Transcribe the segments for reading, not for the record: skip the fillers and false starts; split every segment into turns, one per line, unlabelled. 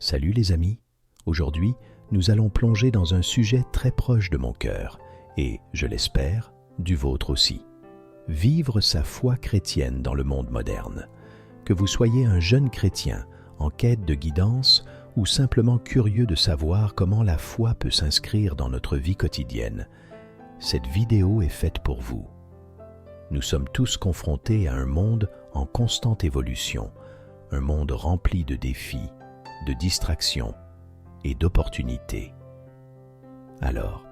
Salut les amis, aujourd'hui nous allons plonger dans un sujet très proche de mon cœur et, je l'espère, du vôtre aussi. Vivre sa foi chrétienne dans le monde moderne. Que vous soyez un jeune chrétien en quête de guidance ou simplement curieux de savoir comment la foi peut s'inscrire dans notre vie quotidienne, cette vidéo est faite pour vous. Nous sommes tous confrontés à un monde en constante évolution, un monde rempli de défis, de distractions et d'opportunités. Alors,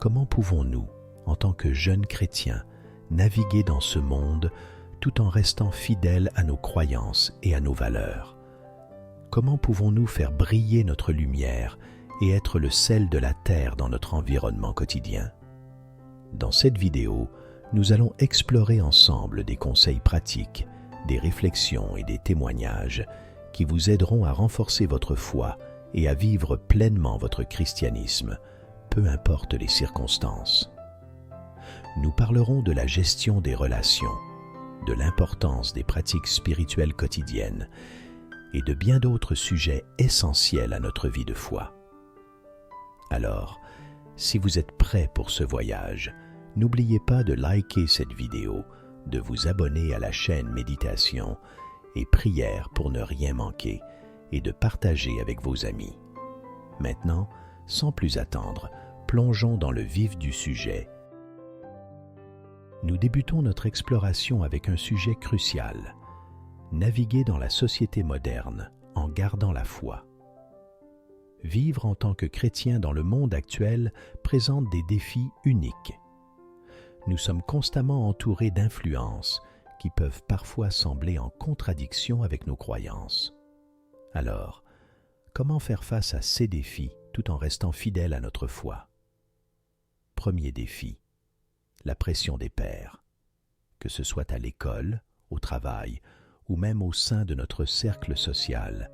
comment pouvons-nous, en tant que jeunes chrétiens, naviguer dans ce monde tout en restant fidèles à nos croyances et à nos valeurs? Comment pouvons-nous faire briller notre lumière et être le sel de la terre dans notre environnement quotidien? Dans cette vidéo, nous allons explorer ensemble des conseils pratiques, des réflexions et des témoignages qui vous aideront à renforcer votre foi et à vivre pleinement votre christianisme, peu importe les circonstances. Nous parlerons de la gestion des relations, de l'importance des pratiques spirituelles quotidiennes et de bien d'autres sujets essentiels à notre vie de foi. Alors, si vous êtes prêts pour ce voyage, n'oubliez pas de liker cette vidéo, de vous abonner à la chaîne Méditation et Prière pour ne rien manquer et de partager avec vos amis. Maintenant, sans plus attendre, plongeons dans le vif du sujet. Nous débutons notre exploration avec un sujet crucial: naviguer dans la société moderne en gardant la foi. Vivre en tant que chrétien dans le monde actuel présente des défis uniques. Nous sommes constamment entourés d'influences qui peuvent parfois sembler en contradiction avec nos croyances. Alors, comment faire face à ces défis tout en restant fidèles à notre foi? Premier défi, la pression des pairs. Que ce soit à l'école, au travail ou même au sein de notre cercle social,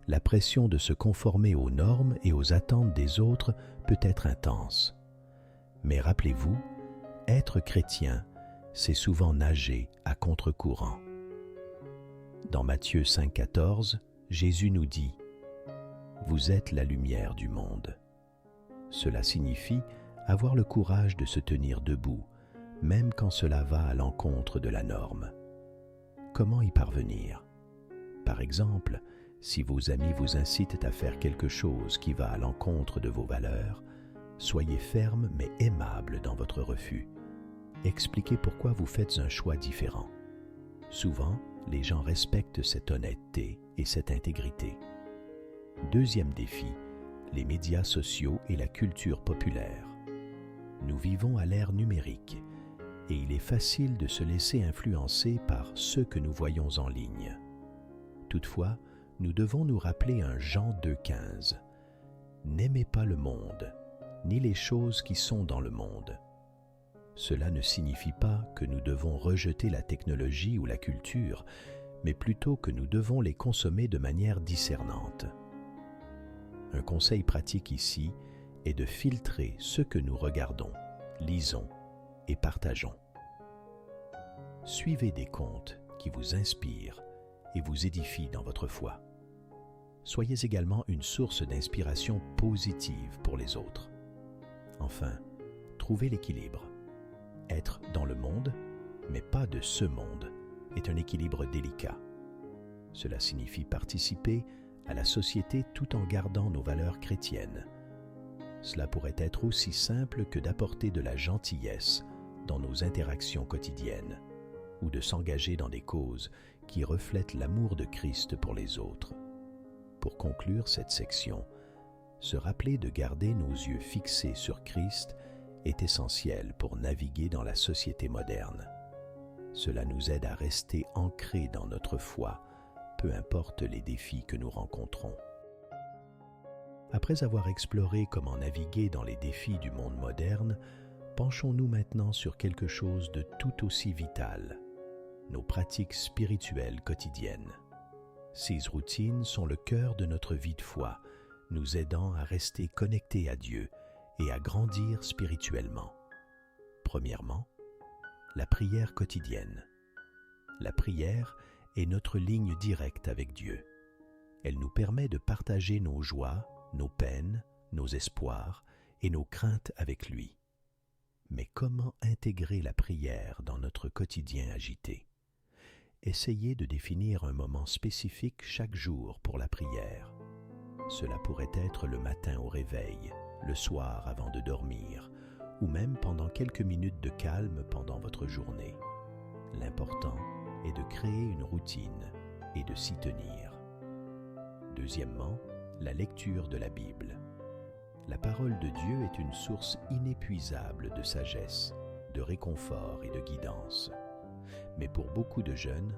la pression de se conformer aux normes et aux attentes des autres peut être intense. Mais rappelez-vous, être chrétien, c'est souvent nager à contre-courant. Dans Matthieu 5,14, Jésus nous dit « Vous êtes la lumière du monde ». Cela signifie avoir le courage de se tenir debout, même quand cela va à l'encontre de la norme. Comment y parvenir? Par exemple, si vos amis vous incitent à faire quelque chose qui va à l'encontre de vos valeurs, soyez ferme mais aimable dans votre refus. Expliquez pourquoi vous faites un choix différent. Souvent, les gens respectent cette honnêteté et cette intégrité. Deuxième défi, les médias sociaux et la culture populaire. Nous vivons à l'ère numérique et il est facile de se laisser influencer par ce que nous voyons en ligne. Toutefois, nous devons nous rappeler un Jean 2,15. N'aimez pas le monde, ni les choses qui sont dans le monde. Cela ne signifie pas que nous devons rejeter la technologie ou la culture, mais plutôt que nous devons les consommer de manière discernante. Un conseil pratique ici est de filtrer ce que nous regardons, lisons et partageons. Suivez des comptes qui vous inspirent et vous édifient dans votre foi. Soyez également une source d'inspiration positive pour les autres. Enfin, trouvez l'équilibre. Être dans le monde, mais pas de ce monde, est un équilibre délicat. Cela signifie participer à la société tout en gardant nos valeurs chrétiennes. Cela pourrait être aussi simple que d'apporter de la gentillesse dans nos interactions quotidiennes ou de s'engager dans des causes qui reflètent l'amour de Christ pour les autres. Pour conclure cette section, se rappeler de garder nos yeux fixés sur Christ est essentiel pour naviguer dans la société moderne. Cela nous aide à rester ancrés dans notre foi, peu importe les défis que nous rencontrons. Après avoir exploré comment naviguer dans les défis du monde moderne, penchons-nous maintenant sur quelque chose de tout aussi vital, nos pratiques spirituelles quotidiennes. Ces routines sont le cœur de notre vie de foi, nous aidant à rester connectés à Dieu et à grandir spirituellement. Premièrement, la prière quotidienne. La prière est notre ligne directe avec Dieu. Elle nous permet de partager nos joies, nos peines, nos espoirs et nos craintes avec lui. Mais comment intégrer la prière dans notre quotidien agité? Essayez de définir un moment spécifique chaque jour pour la prière. Cela pourrait être le matin au réveil, le soir avant de dormir, ou même pendant quelques minutes de calme pendant votre journée. L'important est de créer une routine et de s'y tenir. Deuxièmement, la lecture de la Bible. La parole de Dieu est une source inépuisable de sagesse, de réconfort et de guidance. Mais pour beaucoup de jeunes,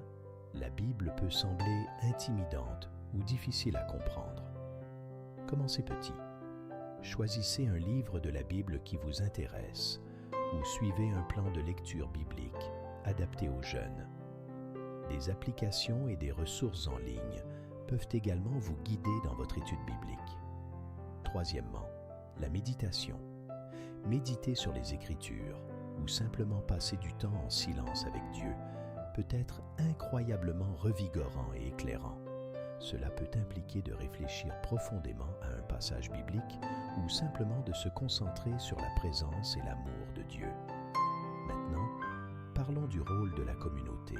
la Bible peut sembler intimidante ou difficile à comprendre. Commencez petit. Choisissez un livre de la Bible qui vous intéresse ou suivez un plan de lecture biblique adapté aux jeunes. Des applications et des ressources en ligne peuvent également vous guider dans votre étude biblique. Troisièmement, la méditation. Méditer sur les Écritures ou simplement passer du temps en silence avec Dieu peut être incroyablement revigorant et éclairant. Cela peut impliquer de réfléchir profondément à un passage biblique ou simplement de se concentrer sur la présence et l'amour de Dieu. Maintenant, parlons du rôle de la communauté.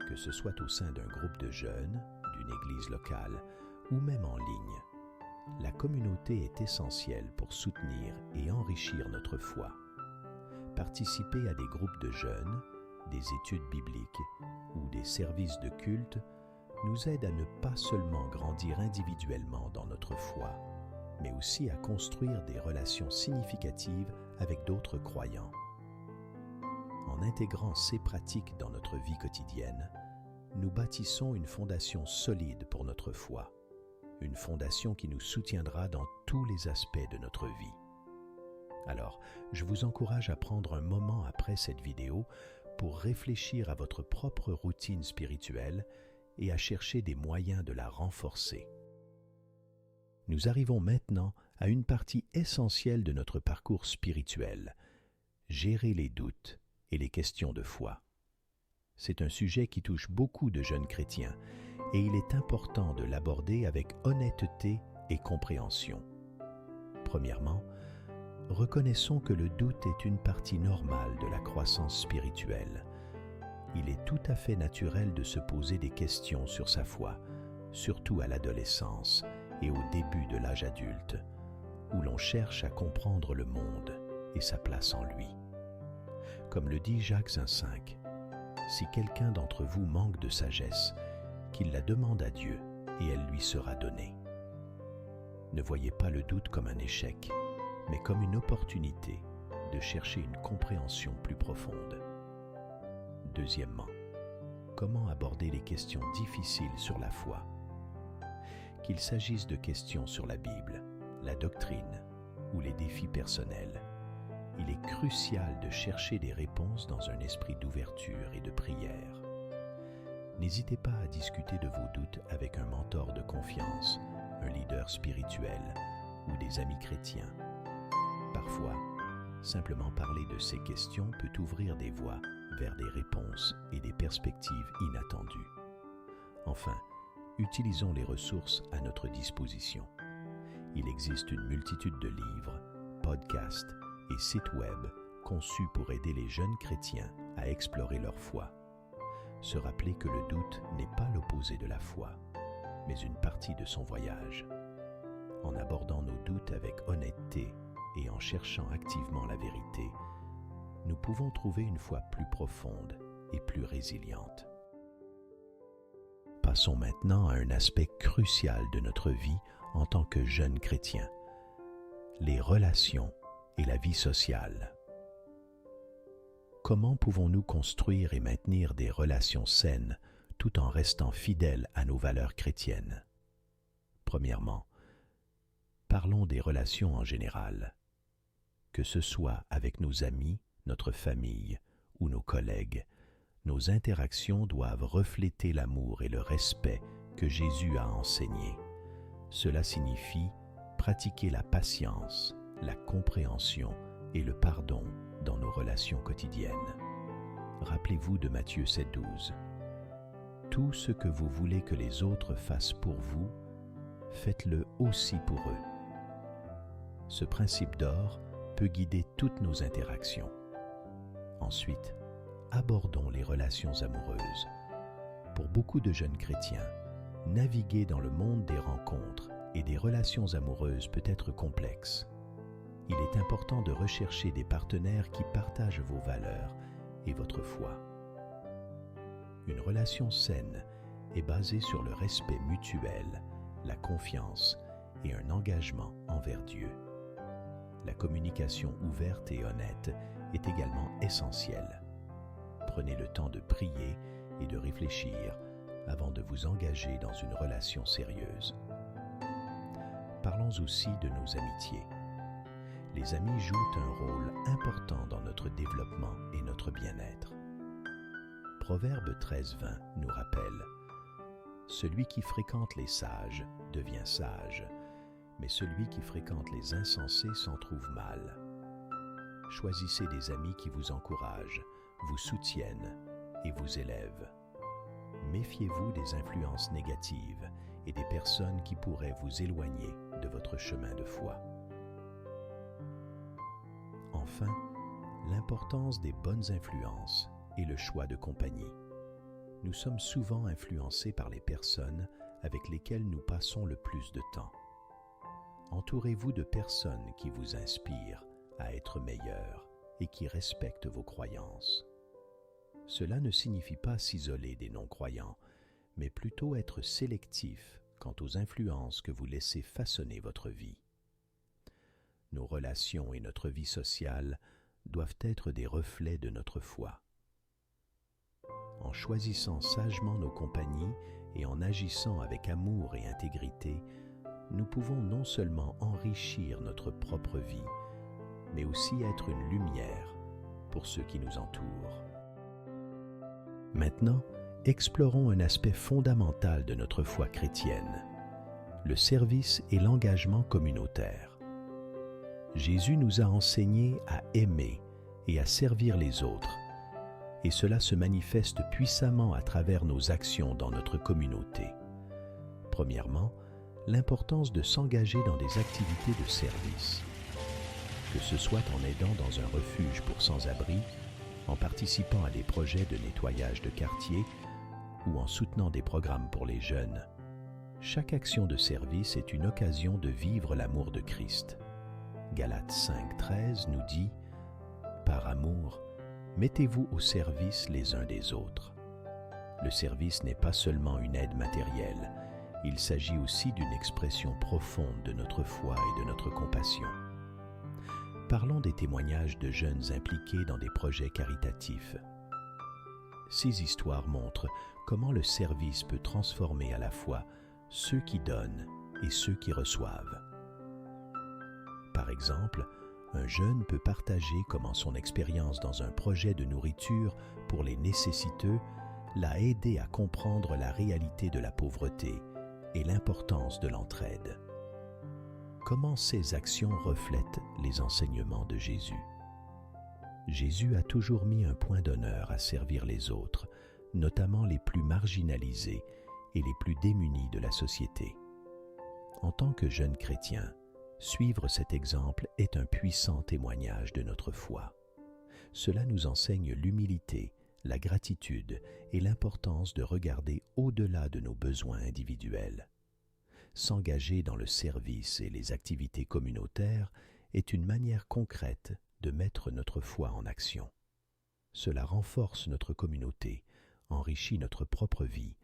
Que ce soit au sein d'un groupe de jeunes, d'une église locale ou même en ligne, la communauté est essentielle pour soutenir et enrichir notre foi. Participer à des groupes de jeunes, des études bibliques ou des services de culte nous aide à ne pas seulement grandir individuellement dans notre foi, mais aussi à construire des relations significatives avec d'autres croyants. En intégrant ces pratiques dans notre vie quotidienne, nous bâtissons une fondation solide pour notre foi, une fondation qui nous soutiendra dans tous les aspects de notre vie. Alors, je vous encourage à prendre un moment après cette vidéo pour réfléchir à votre propre routine spirituelle et à chercher des moyens de la renforcer. Nous arrivons maintenant à une partie essentielle de notre parcours spirituel, gérer les doutes et les questions de foi. C'est un sujet qui touche beaucoup de jeunes chrétiens et il est important de l'aborder avec honnêteté et compréhension. Premièrement, reconnaissons que le doute est une partie normale de la croissance spirituelle. Il est tout à fait naturel de se poser des questions sur sa foi, surtout à l'adolescence et au début de l'âge adulte, où l'on cherche à comprendre le monde et sa place en lui. Comme le dit Jacques 1,5, « Si quelqu'un d'entre vous manque de sagesse, qu'il la demande à Dieu et elle lui sera donnée. » Ne voyez pas le doute comme un échec, mais comme une opportunité de chercher une compréhension plus profonde. Deuxièmement, comment aborder les questions difficiles sur la foi? Qu'il s'agisse de questions sur la Bible, la doctrine ou les défis personnels, il est crucial de chercher des réponses dans un esprit d'ouverture et de prière. N'hésitez pas à discuter de vos doutes avec un mentor de confiance, un leader spirituel ou des amis chrétiens. Parfois, simplement parler de ces questions peut ouvrir des voies vers des réponses et des perspectives inattendues. Enfin, utilisons les ressources à notre disposition. Il existe une multitude de livres, podcasts et sites web conçus pour aider les jeunes chrétiens à explorer leur foi. Se rappeler que le doute n'est pas l'opposé de la foi, mais une partie de son voyage. En abordant nos doutes avec honnêteté et en cherchant activement la vérité, nous pouvons trouver une foi plus profonde et plus résiliente. Passons maintenant à un aspect crucial de notre vie en tant que jeunes chrétiens, les relations et la vie sociale. Comment pouvons-nous construire et maintenir des relations saines tout en restant fidèles à nos valeurs chrétiennes? Premièrement, parlons des relations en général. Que ce soit avec nos amis, notre famille ou nos collègues, nos interactions doivent refléter l'amour et le respect que Jésus a enseigné. Cela signifie pratiquer la patience, la compréhension et le pardon dans nos relations quotidiennes. Rappelez-vous de Matthieu 7,12. Tout ce que vous voulez que les autres fassent pour vous, faites-le aussi pour eux. Ce principe d'or peut guider toutes nos interactions. Ensuite, abordons les relations amoureuses. Pour beaucoup de jeunes chrétiens, naviguer dans le monde des rencontres et des relations amoureuses peut être complexe. Il est important de rechercher des partenaires qui partagent vos valeurs et votre foi. Une relation saine est basée sur le respect mutuel, la confiance et un engagement envers Dieu. La communication ouverte et honnête est également essentielle. Prenez le temps de prier et de réfléchir avant de vous engager dans une relation sérieuse. Parlons aussi de nos amitiés. Les amis jouent un rôle important dans notre développement et notre bien-être. Proverbe 13:20 nous rappelle « Celui qui fréquente les sages devient sage, mais celui qui fréquente les insensés s'en trouve mal. » Choisissez des amis qui vous encouragent, vous soutiennent et vous élèvent. Méfiez-vous des influences négatives et des personnes qui pourraient vous éloigner de votre chemin de foi. Enfin, l'importance des bonnes influences et le choix de compagnie. Nous sommes souvent influencés par les personnes avec lesquelles nous passons le plus de temps. Entourez-vous de personnes qui vous inspirent à être meilleurs et qui respectent vos croyances. Cela ne signifie pas s'isoler des non-croyants, mais plutôt être sélectif quant aux influences que vous laissez façonner votre vie. Nos relations et notre vie sociale doivent être des reflets de notre foi. En choisissant sagement nos compagnies et en agissant avec amour et intégrité, nous pouvons non seulement enrichir notre propre vie, mais aussi être une lumière pour ceux qui nous entourent. Maintenant, explorons un aspect fondamental de notre foi chrétienne, le service et l'engagement communautaire. Jésus nous a enseigné à aimer et à servir les autres, et cela se manifeste puissamment à travers nos actions dans notre communauté. Premièrement, l'importance de s'engager dans des activités de service. Que ce soit en aidant dans un refuge pour sans-abri, en participant à des projets de nettoyage de quartier ou en soutenant des programmes pour les jeunes, chaque action de service est une occasion de vivre l'amour de Christ. Galates 5:13 nous dit « Par amour, mettez-vous au service les uns des autres. » Le service n'est pas seulement une aide matérielle, il s'agit aussi d'une expression profonde de notre foi et de notre compassion. Parlons des témoignages de jeunes impliqués dans des projets caritatifs. Ces histoires montrent comment le service peut transformer à la fois ceux qui donnent et ceux qui reçoivent. Par exemple, un jeune peut partager comment son expérience dans un projet de nourriture pour les nécessiteux l'a aidé à comprendre la réalité de la pauvreté et l'importance de l'entraide. Comment ces actions reflètent les enseignements de Jésus? Jésus a toujours mis un point d'honneur à servir les autres, notamment les plus marginalisés et les plus démunis de la société. En tant que jeunes chrétiens, suivre cet exemple est un puissant témoignage de notre foi. Cela nous enseigne l'humilité, la gratitude et l'importance de regarder au-delà de nos besoins individuels. S'engager dans le service et les activités communautaires est une manière concrète de mettre notre foi en action. Cela renforce notre communauté, enrichit notre propre vie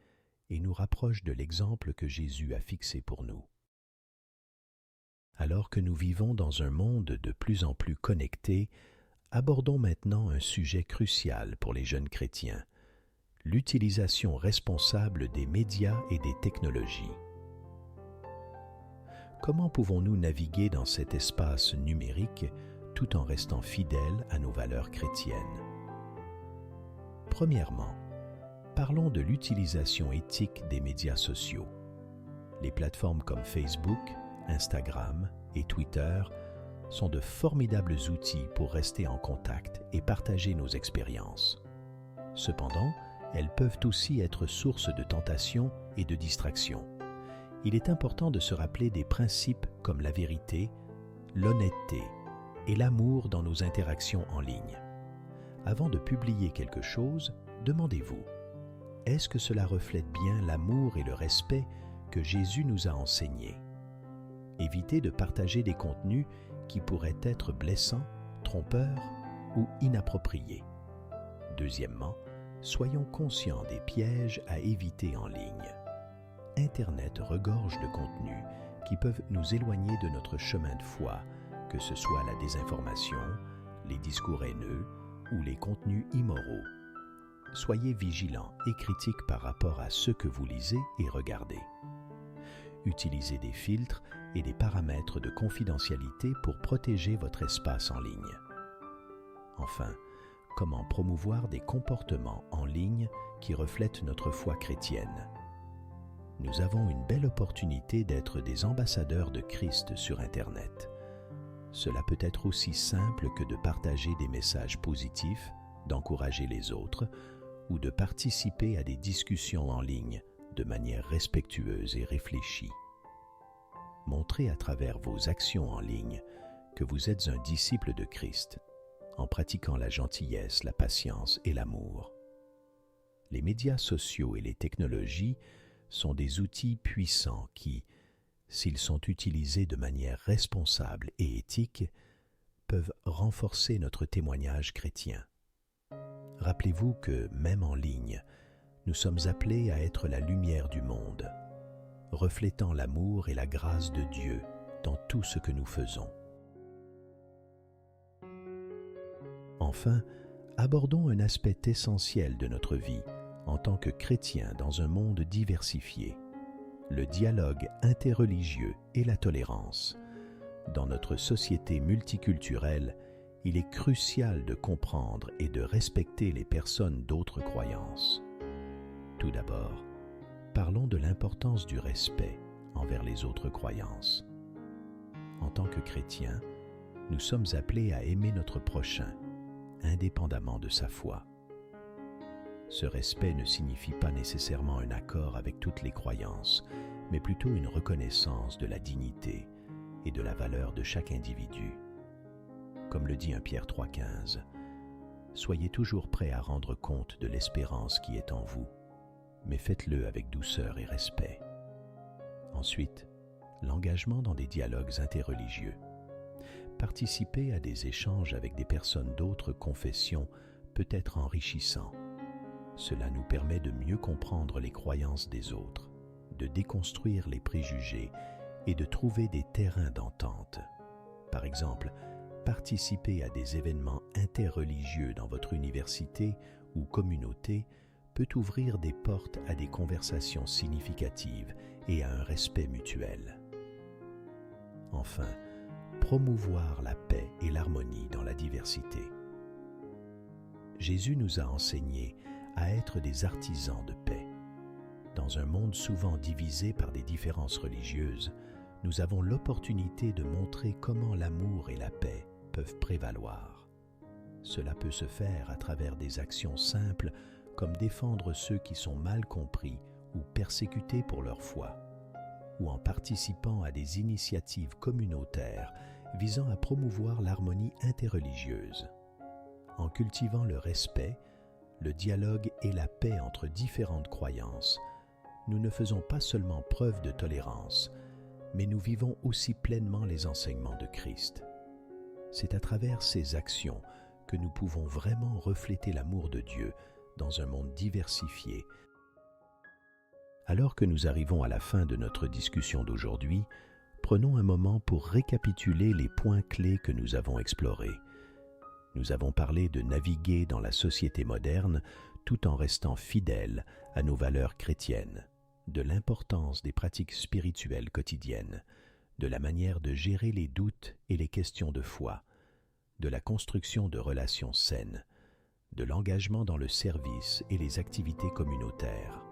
et nous rapproche de l'exemple que Jésus a fixé pour nous. Alors que nous vivons dans un monde de plus en plus connecté, abordons maintenant un sujet crucial pour les jeunes chrétiens, l'utilisation responsable des médias et des technologies. Comment pouvons-nous naviguer dans cet espace numérique tout en restant fidèles à nos valeurs chrétiennes? Premièrement, parlons de l'utilisation éthique des médias sociaux. Les plateformes comme Facebook, Instagram et Twitter sont de formidables outils pour rester en contact et partager nos expériences. Cependant, elles peuvent aussi être source de tentation et de distraction. Il est important de se rappeler des principes comme la vérité, l'honnêteté et l'amour dans nos interactions en ligne. Avant de publier quelque chose, demandez-vous, est-ce que cela reflète bien l'amour et le respect que Jésus nous a enseignés? Évitez de partager des contenus qui pourraient être blessants, trompeurs ou inappropriés. Deuxièmement, soyons conscients des pièges à éviter en ligne. Internet regorge de contenus qui peuvent nous éloigner de notre chemin de foi, que ce soit la désinformation, les discours haineux ou les contenus immoraux. Soyez vigilants et critiques par rapport à ce que vous lisez et regardez. Utilisez des filtres et des paramètres de confidentialité pour protéger votre espace en ligne. Enfin, comment promouvoir des comportements en ligne qui reflètent notre foi chrétienne? Nous avons une belle opportunité d'être des ambassadeurs de Christ sur Internet. Cela peut être aussi simple que de partager des messages positifs, d'encourager les autres ou de participer à des discussions en ligne de manière respectueuse et réfléchie. Montrez à travers vos actions en ligne que vous êtes un disciple de Christ, en pratiquant la gentillesse, la patience et l'amour. Les médias sociaux et les technologies sont des outils puissants qui, s'ils sont utilisés de manière responsable et éthique, peuvent renforcer notre témoignage chrétien. Rappelez-vous que, même en ligne, nous sommes appelés à être la lumière du monde, reflétant l'amour et la grâce de Dieu dans tout ce que nous faisons. Enfin, abordons un aspect essentiel de notre vie en tant que chrétiens dans un monde diversifié, le dialogue interreligieux et la tolérance. Dans notre société multiculturelle, il est crucial de comprendre et de respecter les personnes d'autres croyances. Tout d'abord, parlons de l'importance du respect envers les autres croyances. En tant que chrétiens, nous sommes appelés à aimer notre prochain, indépendamment de sa foi. Ce respect ne signifie pas nécessairement un accord avec toutes les croyances, mais plutôt une reconnaissance de la dignité et de la valeur de chaque individu. Comme le dit 1 Pierre 3,15, « Soyez toujours prêts à rendre compte de l'espérance qui est en vous, mais faites-le avec douceur et respect. » Ensuite, l'engagement dans des dialogues interreligieux. Participer à des échanges avec des personnes d'autres confessions peut être enrichissant. Cela nous permet de mieux comprendre les croyances des autres, de déconstruire les préjugés et de trouver des terrains d'entente. Par exemple, participer à des événements interreligieux dans votre université ou communauté peut ouvrir des portes à des conversations significatives et à un respect mutuel. Enfin, promouvoir la paix et l'harmonie dans la diversité. Jésus nous a enseigné à être des artisans de paix. Dans un monde souvent divisé par des différences religieuses, nous avons l'opportunité de montrer comment l'amour et la paix peuvent prévaloir. Cela peut se faire à travers des actions simples comme défendre ceux qui sont mal compris ou persécutés pour leur foi, ou en participant à des initiatives communautaires visant à promouvoir l'harmonie interreligieuse. En cultivant le respect, le dialogue et la paix entre différentes croyances, nous ne faisons pas seulement preuve de tolérance, mais nous vivons aussi pleinement les enseignements de Christ. C'est à travers ces actions que nous pouvons vraiment refléter l'amour de Dieu dans un monde diversifié. Alors que nous arrivons à la fin de notre discussion d'aujourd'hui, prenons un moment pour récapituler les points clés que nous avons explorés. Nous avons parlé de naviguer dans la société moderne tout en restant fidèles à nos valeurs chrétiennes, de l'importance des pratiques spirituelles quotidiennes, de la manière de gérer les doutes et les questions de foi, de la construction de relations saines, de l'engagement dans le service et les activités communautaires,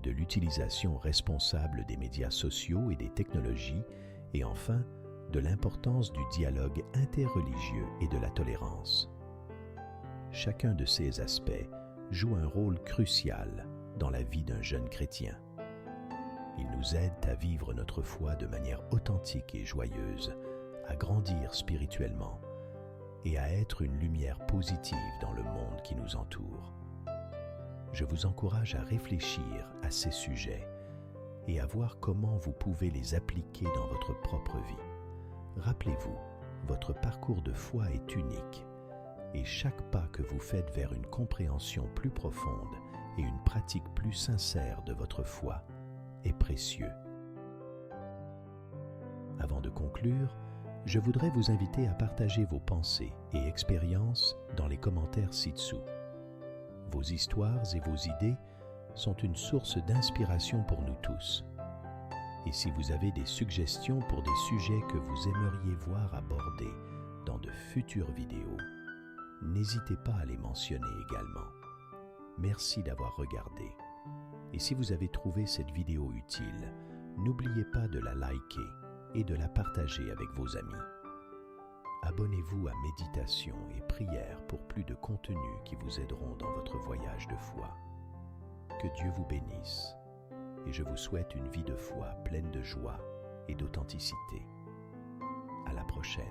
de l'utilisation responsable des médias sociaux et des technologies, et enfin, de l'importance du dialogue interreligieux et de la tolérance. Chacun de ces aspects joue un rôle crucial dans la vie d'un jeune chrétien. Il nous aide à vivre notre foi de manière authentique et joyeuse, à grandir spirituellement et à être une lumière positive dans le monde qui nous entoure. Je vous encourage à réfléchir à ces sujets et à voir comment vous pouvez les appliquer dans votre propre vie. Rappelez-vous, votre parcours de foi est unique et chaque pas que vous faites vers une compréhension plus profonde et une pratique plus sincère de votre foi est précieux. Avant de conclure, je voudrais vous inviter à partager vos pensées et expériences dans les commentaires ci-dessous. Vos histoires et vos idées sont une source d'inspiration pour nous tous. Et si vous avez des suggestions pour des sujets que vous aimeriez voir abordés dans de futures vidéos, n'hésitez pas à les mentionner également. Merci d'avoir regardé. Et si vous avez trouvé cette vidéo utile, n'oubliez pas de la liker et de la partager avec vos amis. Abonnez-vous à Méditation et Prière pour plus de contenus qui vous aideront dans votre voyage de foi. Que Dieu vous bénisse et je vous souhaite une vie de foi pleine de joie et d'authenticité. À la prochaine.